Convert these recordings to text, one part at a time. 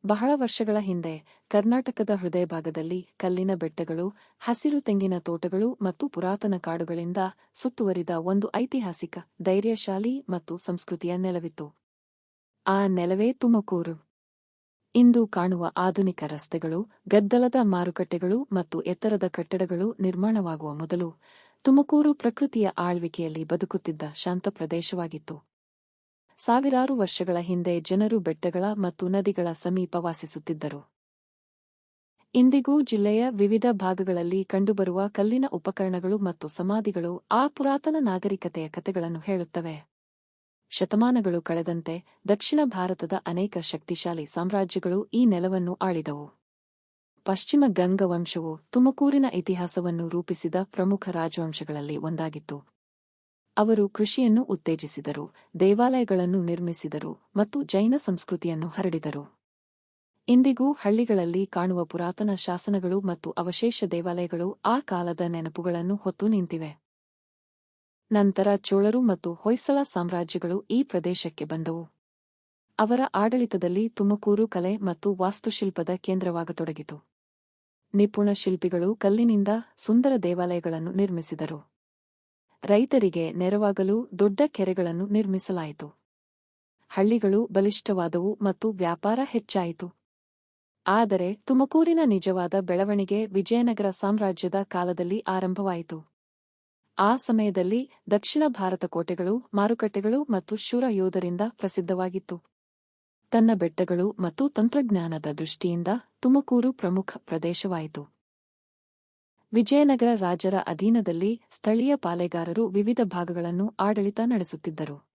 ಬಹಳ ವರ್ಷಗಳ ಹಿಂದೆ ಕರ್ನಾಟಕದ ಹೃದಯಭಾಗದಲ್ಲಿ ಕಲ್ಲಿನ ಬೆಟ್ಟಗಳು, ಹಸಿರು ತೆಂಗಿನ ತೋಟಗಳು ಮತ್ತು ಪುರಾತನ ಕಾಡುಗಳಿಂದ ಸುತ್ತುವರಿದ ಒಂದು ಐತಿಹಾಸಿಕ, ಧೈರ್ಯಶಾಲಿ ಮತ್ತು ಸಂಸ್ಕೃತಿಯ ನೆಲವಿತ್ತು. ಆ ನೆಲವೇ ತುಮಕೂರು. ಇಂದು ಕಾಣುವ ಆಧುನಿಕ ರಸ್ತೆಗಳು, ಗದ್ದಲದ ಮಾರುಕಟ್ಟೆಗಳು ಮತ್ತು ಎತ್ತರದ ಕಟ್ಟಡಗಳು ನಿರ್ಮಾಣವಾಗುವ ಮೊದಲು ತುಮಕೂರು ಪ್ರಕೃತಿಯ ಆಳ್ವಿಕೆಯಲ್ಲಿ ಬದುಕುತ್ತಿದ್ದ ಶಾಂತ ಪ್ರದೇಶವಾಗಿತ್ತು. ಸಾವಿರಾರು ವರ್ಷಗಳ ಹಿಂದೆ ಜನರು ಬೆಟ್ಟಗಳ ಮತ್ತು ನದಿಗಳ ಸಮೀಪ ವಾಸಿಸುತ್ತಿದ್ದರು. ಇಂದಿಗೂ ಜಿಲ್ಲೆಯ ವಿವಿಧ ಭಾಗಗಳಲ್ಲಿ ಕಂಡುಬರುವ ಕಲ್ಲಿನ ಉಪಕರಣಗಳು ಮತ್ತು ಸಮಾಧಿಗಳು ಆ ಪುರಾತನ ನಾಗರಿಕತೆಯ ಕಥೆಗಳನ್ನು ಹೇಳುತ್ತವೆ. ಶತಮಾನಗಳು ಕಳೆದಂತೆ ದಕ್ಷಿಣ ಭಾರತದ ಅನೇಕ ಶಕ್ತಿಶಾಲಿ ಸಾಮ್ರಾಜ್ಯಗಳು ಈ ನೆಲವನ್ನು ಆಳಿದವು. ಪಶ್ಚಿಮ ಗಂಗ ವಂಶವು ತುಮಕೂರಿನ ಇತಿಹಾಸವನ್ನು ರೂಪಿಸಿದ ಪ್ರಮುಖ ರಾಜವಂಶಗಳಲ್ಲಿ ಒಂದಾಗಿತ್ತು. ಅವರು ಕೃಷಿಯನ್ನು ಉತ್ತೇಜಿಸಿದರು, ದೇವಾಲಯಗಳನ್ನು ನಿರ್ಮಿಸಿದರು ಮತ್ತು ಜೈನ ಸಂಸ್ಕೃತಿಯನ್ನು ಹರಡಿದರು. ಇಂದಿಗೂ ಹಳ್ಳಿಗಳಲ್ಲಿ ಕಾಣುವ ಪುರಾತನ ಶಾಸನಗಳು ಮತ್ತು ಅವಶೇಷ ದೇವಾಲಯಗಳು ಆ ಕಾಲದ ನೆನಪುಗಳನ್ನು ಹೊತ್ತು ನಿಂತಿವೆ. ನಂತರ ಚೋಳರು ಮತ್ತು ಹೊಯ್ಸಳ ಸಾಮ್ರಾಜ್ಯಗಳು ಈ ಪ್ರದೇಶಕ್ಕೆ ಬಂದವು. ಅವರ ಆಡಳಿತದಲ್ಲಿ ತುಮಕೂರು ಕಲೆ ಮತ್ತು ವಾಸ್ತುಶಿಲ್ಪದ ಕೇಂದ್ರವಾಗತೊಡಗಿತು. ನಿಪುಣ ಶಿಲ್ಪಿಗಳು ಕಲ್ಲಿನಿಂದ ಸುಂದರ ದೇವಾಲಯಗಳನ್ನು ನಿರ್ಮಿಸಿದರು. ರೈತರಿಗೆ ನೆರವಾಗಲು ದೊಡ್ಡ ಕೆರೆಗಳನ್ನು ನಿರ್ಮಿಸಲಾಯಿತು. ಹಳ್ಳಿಗಳು ಬಲಿಷ್ಠವಾದವು ಮತ್ತು ವ್ಯಾಪಾರ ಹೆಚ್ಚಾಯಿತು. ಆದರೆ ತುಮಕೂರಿನ ನಿಜವಾದ ಬೆಳವಣಿಗೆ ವಿಜಯನಗರ ಸಾಮ್ರಾಜ್ಯದ ಕಾಲದಲ್ಲಿ ಆರಂಭವಾಯಿತು. ಆ ಸಮಯದಲ್ಲಿ ದಕ್ಷಿಣ ಭಾರತ ಕೋಟೆಗಳು, ಮಾರುಕಟ್ಟೆಗಳು ಮತ್ತು ಶೂರ ಯೋಧರಿಂದ ಪ್ರಸಿದ್ಧವಾಗಿತ್ತು. ತನ್ನ ಬೆಟ್ಟಗಳು ಮತ್ತು ತಂತ್ರಜ್ಞಾನದ ದೃಷ್ಟಿಯಿಂದ ತುಮಕೂರು ಪ್ರಮುಖ ಪ್ರದೇಶವಾಯಿತು. ವಿಜಯನಗರ ರಾಜರ ಅಧೀನದಲ್ಲಿ ಸ್ಥಳೀಯ ಪಾಳೆಗಾರರು ವಿವಿಧ ಭಾಗಗಳನ್ನು ಆಡಳಿತ ನಡೆಸುತ್ತಿದ್ದರು.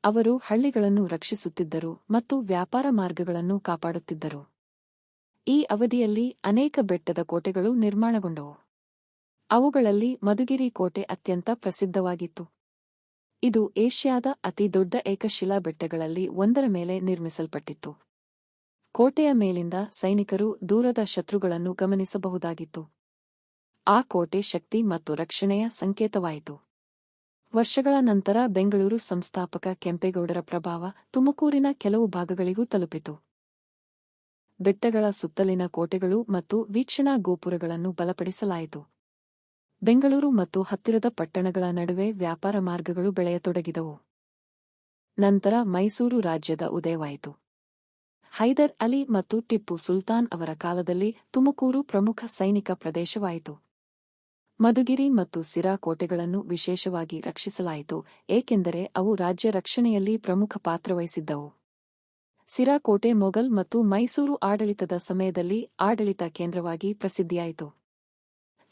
ಅವರು ಹಳ್ಳಿಗಳನ್ನು ರಕ್ಷಿಸುತ್ತಿದ್ದರು ಮತ್ತು ವ್ಯಾಪಾರ ಮಾರ್ಗಗಳನ್ನು ಕಾಪಾಡುತ್ತಿದ್ದರು. ಈ ಅವಧಿಯಲ್ಲಿ ಅನೇಕ ಬೆಟ್ಟದ ಕೋಟೆಗಳು ನಿರ್ಮಾಣಗೊಂಡವು. ಅವುಗಳಲ್ಲಿ ಮಧುಗಿರಿ ಕೋಟೆ ಅತ್ಯಂತ ಪ್ರಸಿದ್ಧವಾಗಿತ್ತು. ಇದು ಏಷ್ಯಾದ ಅತಿ ದೊಡ್ಡ ಏಕಶಿಲಾ ಬೆಟ್ಟಗಳಲ್ಲಿ ಒಂದರ ಮೇಲೆ ನಿರ್ಮಿಸಲ್ಪಟ್ಟಿತ್ತು. ಕೋಟೆಯ ಮೇಲಿಂದ ಸೈನಿಕರು ದೂರದ ಶತ್ರುಗಳನ್ನು ಗಮನಿಸಬಹುದಾಗಿತ್ತು. ಆ ಕೋಟೆ ಶಕ್ತಿ ಮತ್ತು ರಕ್ಷಣೆಯ ಸಂಕೇತವಾಯಿತು. ವರ್ಷಗಳ ನಂತರ ಬೆಂಗಳೂರು ಸಂಸ್ಥಾಪಕ ಕೆಂಪೇಗೌಡರ ಪ್ರಭಾವ ತುಮಕೂರಿನ ಕೆಲವು ಭಾಗಗಳಿಗೂ ತಲುಪಿತು. ಬೆಟ್ಟಗಳ ಸುತ್ತಲಿನ ಕೋಟೆಗಳು ಮತ್ತು ವೀಕ್ಷಣಾ ಗೋಪುರಗಳನ್ನು ಬಲಪಡಿಸಲಾಯಿತು. ಬೆಂಗಳೂರು ಮತ್ತು ಹತ್ತಿರದ ಪಟ್ಟಣಗಳ ನಡುವೆ ವ್ಯಾಪಾರ ಮಾರ್ಗಗಳು ಬೆಳೆಯತೊಡಗಿದವು. ನಂತರ ಮೈಸೂರು ರಾಜ್ಯದ ಉದಯವಾಯಿತು. ಹೈದರ್ ಅಲಿ ಮತ್ತು ಟಿಪ್ಪು ಸುಲ್ತಾನ್ ಅವರ ಕಾಲದಲ್ಲಿ ತುಮಕೂರು ಪ್ರಮುಖ ಸೈನಿಕ ಪ್ರದೇಶವಾಯಿತು. ಮಧುಗಿರಿ ಮತ್ತು ಸಿರಾ ಕೋಟೆಗಳನ್ನು ವಿಶೇಷವಾಗಿ ರಕ್ಷಿಸಲಾಯಿತು, ಏಕೆಂದರೆ ಅವು ರಾಜ್ಯ ರಕ್ಷಣೆಯಲ್ಲಿ ಪ್ರಮುಖ ಪಾತ್ರವಹಿಸಿದ್ದವು. ಸಿರಾ ಕೋಟೆ ಮೊಘಲ್ ಮತ್ತು ಮೈಸೂರು ಆಡಳಿತದ ಸಮಯದಲ್ಲಿ ಆಡಳಿತ ಕೇಂದ್ರವಾಗಿ ಪ್ರಸಿದ್ಧಿಯಾಯಿತು.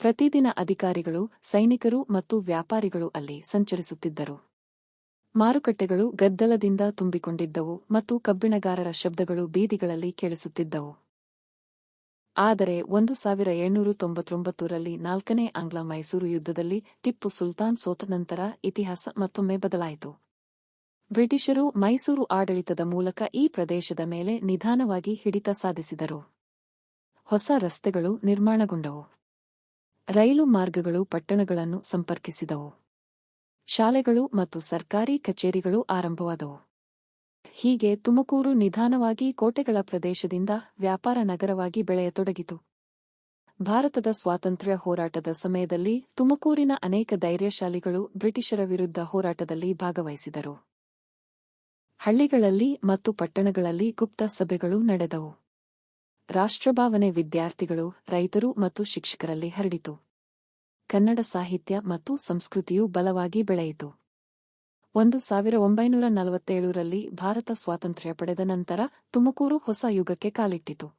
ಪ್ರತಿದಿನ ಅಧಿಕಾರಿಗಳು, ಸೈನಿಕರು ಮತ್ತು ವ್ಯಾಪಾರಿಗಳು ಅಲ್ಲಿ ಸಂಚರಿಸುತ್ತಿದ್ದರು. ಮಾರುಕಟ್ಟೆಗಳು ಗದ್ದಲದಿಂದ ತುಂಬಿಕೊಂಡಿದ್ದವು ಮತ್ತು ಕಬ್ಬಿಣಗಾರರ ಶಬ್ದಗಳು ಬೀದಿಗಳಲ್ಲಿ ಕೇಳಿಸುತ್ತಿದ್ದವು. ಆದರೆ 1799ರಲ್ಲಿ 4ನೇ ಆಂಗ್ಲ-ಮೈಸೂರು ಯುದ್ಧದಲ್ಲಿ ಟಿಪ್ಪು ಸುಲ್ತಾನ್ ಸೋತ ನಂತರ ಇತಿಹಾಸ ಮತ್ತೊಮ್ಮೆ ಬದಲಾಯಿತು. ಬ್ರಿಟಿಷರು ಮೈಸೂರು ಆಡಳಿತದ ಮೂಲಕ ಈ ಪ್ರದೇಶದ ಮೇಲೆ ನಿಧಾನವಾಗಿ ಹಿಡಿತ ಸಾಧಿಸಿದರು. ಹೊಸ ರಸ್ತೆಗಳು ನಿರ್ಮಾಣಗೊಂಡವು. ರೈಲು ಮಾರ್ಗಗಳು ಪಟ್ಟಣಗಳನ್ನು ಸಂಪರ್ಕಿಸಿದವು. ಶಾಲೆಗಳು ಮತ್ತು ಸರ್ಕಾರಿ ಕಚೇರಿಗಳು ಆರಂಭವಾದವು. ಹೀಗೆ ತುಮಕೂರು ನಿಧಾನವಾಗಿ ಕೋಟೆಗಳ ಪ್ರದೇಶದಿಂದ ವ್ಯಾಪಾರ ನಗರವಾಗಿ ಬೆಳೆಯತೊಡಗಿತು. ಭಾರತದ ಸ್ವಾತಂತ್ರ್ಯ ಹೋರಾಟದ ಸಮಯದಲ್ಲಿ ತುಮಕೂರಿನ ಅನೇಕ ಧೈರ್ಯಶಾಲಿಗಳು ಬ್ರಿಟಿಷರ ವಿರುದ್ಧ ಹೋರಾಟದಲ್ಲಿ ಭಾಗವಹಿಸಿದರು. ಹಳ್ಳಿಗಳಲ್ಲಿ ಮತ್ತು ಪಟ್ಟಣಗಳಲ್ಲಿ ಗುಪ್ತ ಸಭೆಗಳು ನಡೆದವು. ರಾಷ್ಟ್ರಭಾವನೆ ವಿದ್ಯಾರ್ಥಿಗಳು, ರೈತರು ಮತ್ತು ಶಿಕ್ಷಕರಲ್ಲಿ ಹರಡಿತು. ಕನ್ನಡ ಸಾಹಿತ್ಯ ಮತ್ತು ಸಂಸ್ಕೃತಿಯು ಬಲವಾಗಿ ಬೆಳೆಯಿತು. 1947ರಲ್ಲಿ ಭಾರತ ಸ್ವಾತಂತ್ರ್ಯ ಪಡೆದ ನಂತರ ತುಮಕೂರು ಹೊಸ ಯುಗಕ್ಕೆ ಕಾಲಿಟ್ಟಿತು.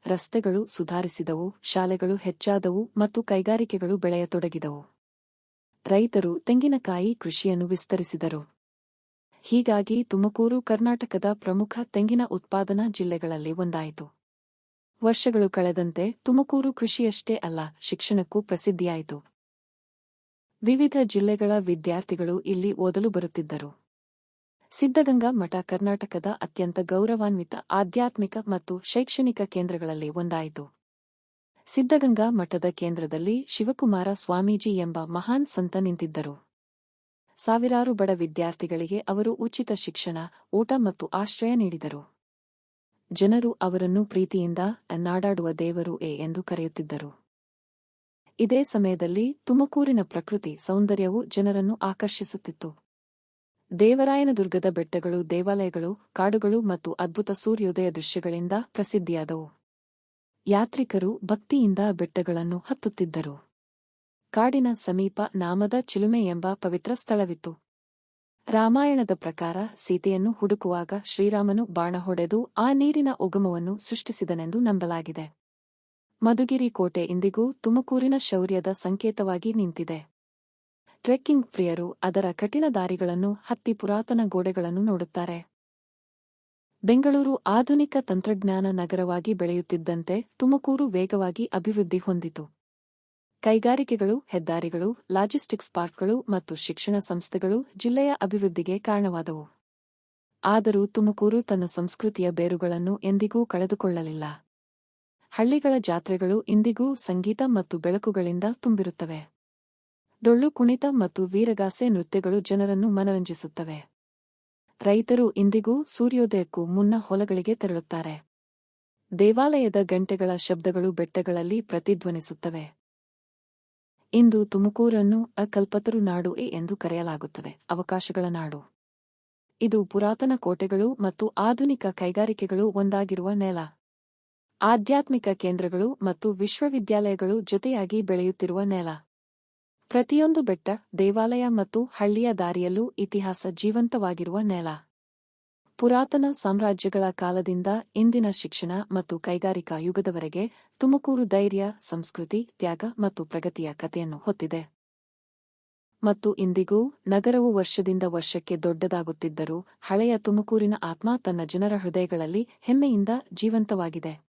ರಸ್ತೆಗಳು ಸುಧಾರಿಸಿದವು, ಶಾಲೆಗಳು ಹೆಚ್ಚಾದವು ಮತ್ತು ಕೈಗಾರಿಕೆಗಳು ಬೆಳೆಯತೊಡಗಿದವು. ರೈತರು ತೆಂಗಿನಕಾಯಿ ಕೃಷಿಯನ್ನು ವಿಸ್ತರಿಸಿದರು. ಹೀಗಾಗಿ ತುಮಕೂರು ಕರ್ನಾಟಕದ ಪ್ರಮುಖ ತೆಂಗಿನ ಉತ್ಪಾದನಾ ಜಿಲ್ಲೆಗಳಲ್ಲಿ ಒಂದಾಯಿತು. ವರ್ಷಗಳು ಕಳೆದಂತೆ ತುಮಕೂರು ಕೃಷಿಯಷ್ಟೇ ಅಲ್ಲ, ಶಿಕ್ಷಣಕ್ಕೂ ಪ್ರಸಿದ್ಧಿಯಾಯಿತು. ವಿವಿಧ ಜಿಲ್ಲೆಗಳ ವಿದ್ಯಾರ್ಥಿಗಳು ಇಲ್ಲಿ ಓದಲು ಬರುತ್ತಿದ್ದರು. ಸಿದ್ಧಗಂಗಾ ಮಠ ಕರ್ನಾಟಕದ ಅತ್ಯಂತ ಗೌರವಾನ್ವಿತ ಆಧ್ಯಾತ್ಮಿಕ ಮತ್ತು ಶೈಕ್ಷಣಿಕ ಕೇಂದ್ರಗಳಲ್ಲಿ ಒಂದಾಯಿತು. ಸಿದ್ಧಗಂಗಾ ಮಠದ ಕೇಂದ್ರದಲ್ಲಿ ಶಿವಕುಮಾರ ಸ್ವಾಮೀಜಿ ಎಂಬ ಮಹಾನ್ ಸಂತ ನಿಂತಿದ್ದರು. ಸಾವಿರಾರು ಬಡ ವಿದ್ಯಾರ್ಥಿಗಳಿಗೆ ಅವರು ಉಚಿತ ಶಿಕ್ಷಣ, ಊಟ ಮತ್ತು ಆಶ್ರಯ ನೀಡಿದರು. ಜನರು ಅವರನ್ನು ಪ್ರೀತಿಯಿಂದ ನಾಡಾಡುವ ದೇವರು ಎಂದು ಕರೆಯುತ್ತಿದ್ದರು. ಇದೇ ಸಮಯದಲ್ಲಿ ತುಮಕೂರಿನ ಪ್ರಕೃತಿ ಸೌಂದರ್ಯವು ಜನರನ್ನು ಆಕರ್ಷಿಸುತ್ತಿತ್ತು. ದೇವರಾಯನದುರ್ಗದ ಬೆಟ್ಟಗಳು, ದೇವಾಲಯಗಳು, ಕಾಡುಗಳು ಮತ್ತು ಅದ್ಭುತ ಸೂರ್ಯೋದಯ ದೃಶ್ಯಗಳಿಂದ ಪ್ರಸಿದ್ಧಿಯಾದವು. ಯಾತ್ರಿಕರು ಭಕ್ತಿಯಿಂದ ಬೆಟ್ಟಗಳನ್ನು ಹತ್ತುತ್ತಿದ್ದರು. ಕಾಡಿನ ಸಮೀಪ ನಾಮದ ಚಿಲುಮೆ ಎಂಬ ಪವಿತ್ರ ಸ್ಥಳವಿತ್ತು. ರಾಮಾಯಣದ ಪ್ರಕಾರ ಸೀತೆಯನ್ನು ಹುಡುಕುವಾಗ ಶ್ರೀರಾಮನು ಬಾಣ ಹೊಡೆದು ಆ ನೀರಿನ ಉಗಮವನ್ನು ಸೃಷ್ಟಿಸಿದನೆಂದು ನಂಬಲಾಗಿದೆ. ಮಧುಗಿರಿ ಕೋಟೆ ಇಂದಿಗೂ ತುಮಕೂರಿನ ಶೌರ್ಯದ ಸಂಕೇತವಾಗಿ ನಿಂತಿದೆ. ಟ್ರೆಕ್ಕಿಂಗ್ ಪ್ರಿಯರು ಅದರ ಕಠಿಣ ದಾರಿಗಳನ್ನು ಹತ್ತಿ ಪುರಾತನ ಗೋಡೆಗಳನ್ನು ನೋಡುತ್ತಾರೆ. ಬೆಂಗಳೂರು ಆಧುನಿಕ ತಂತ್ರಜ್ಞಾನ ನಗರವಾಗಿ ಬೆಳೆಯುತ್ತಿದ್ದಂತೆ ತುಮಕೂರು ವೇಗವಾಗಿ ಅಭಿವೃದ್ಧಿ ಹೊಂದಿತು. ಕೈಗಾರಿಕೆಗಳು, ಹೆದ್ದಾರಿಗಳು, ಲಾಜಿಸ್ಟಿಕ್ಸ್ ಪಾರ್ಕ್ಗಳು ಮತ್ತು ಶಿಕ್ಷಣ ಸಂಸ್ಥೆಗಳು ಜಿಲ್ಲೆಯ ಅಭಿವೃದ್ಧಿಗೆ ಕಾರಣವಾದವು. ಆದರೂ ತುಮಕೂರು ತನ್ನ ಸಂಸ್ಕೃತಿಯ ಬೇರುಗಳನ್ನು ಎಂದಿಗೂ ಕಳೆದುಕೊಳ್ಳಲಿಲ್ಲ. ಹಳ್ಳಿಗಳ ಜಾತ್ರೆಗಳು ಇಂದಿಗೂ ಸಂಗೀತ ಮತ್ತು ಬೆಳಕುಗಳಿಂದ ತುಂಬಿರುತ್ತವೆ. ಡೊಳ್ಳು ಕುಣಿತ ಮತ್ತು ವೀರಗಾಸೆ ನೃತ್ಯಗಳು ಜನರನ್ನು ಮನರಂಜಿಸುತ್ತವೆ. ರೈತರು ಇಂದಿಗೂ ಸೂರ್ಯೋದಯಕ್ಕೂ ಮುನ್ನ ಹೊಲಗಳಿಗೆ ತೆರಳುತ್ತಾರೆ. ದೇವಾಲಯದ ಗಂಟೆಗಳ ಶಬ್ದಗಳು ಬೆಟ್ಟಗಳಲ್ಲಿ ಪ್ರತಿಧ್ವನಿಸುತ್ತವೆ. ಇಂದು ತುಮಕೂರನ್ನು ಕಲ್ಪತರು ನಾಡು ಎಂದು ಕರೆಯಲಾಗುತ್ತದೆ, ಅವಕಾಶಗಳ ನಾಡು. ಇದು ಪುರಾತನ ಕೋಟೆಗಳು ಮತ್ತು ಆಧುನಿಕ ಕೈಗಾರಿಕೆಗಳು ಒಂದಾಗಿರುವ ನೆಲ. ಆಧ್ಯಾತ್ಮಿಕ ಕೇಂದ್ರಗಳು ಮತ್ತು ವಿಶ್ವವಿದ್ಯಾಲಯಗಳು ಜೊತೆಯಾಗಿ ಬೆಳೆಯುತ್ತಿರುವ ನೆಲ. ಪ್ರತಿಯೊಂದು ಬೆಟ್ಟ, ದೇವಾಲಯ ಮತ್ತು ಹಳ್ಳಿಯ ದಾರಿಯಲ್ಲೂ ಇತಿಹಾಸ ಜೀವಂತವಾಗಿರುವ ನೆಲ. ಪುರಾತನ ಸಾಮ್ರಾಜ್ಯಗಳ ಕಾಲದಿಂದ ಇಂದಿನ ಶಿಕ್ಷಣ ಮತ್ತು ಕೈಗಾರಿಕಾ ಯುಗದವರೆಗೆ ತುಮಕೂರು ಧೈರ್ಯ, ಸಂಸ್ಕೃತಿ, ತ್ಯಾಗ ಮತ್ತು ಪ್ರಗತಿಯ ಕಥೆಯನ್ನು ಹೊತ್ತಿದೆ. ಮತ್ತು ಇಂದಿಗೂ ನಗರವು ವರ್ಷದಿಂದ ವರ್ಷಕ್ಕೆ ದೊಡ್ಡದಾಗುತ್ತಿದ್ದರೂ ಹಳೆಯ ತುಮಕೂರಿನ ಆತ್ಮ ತನ್ನ ಜನರ ಹೃದಯಗಳಲ್ಲಿ ಹೆಮ್ಮೆಯಿಂದ ಜೀವಂತವಾಗಿದೆ.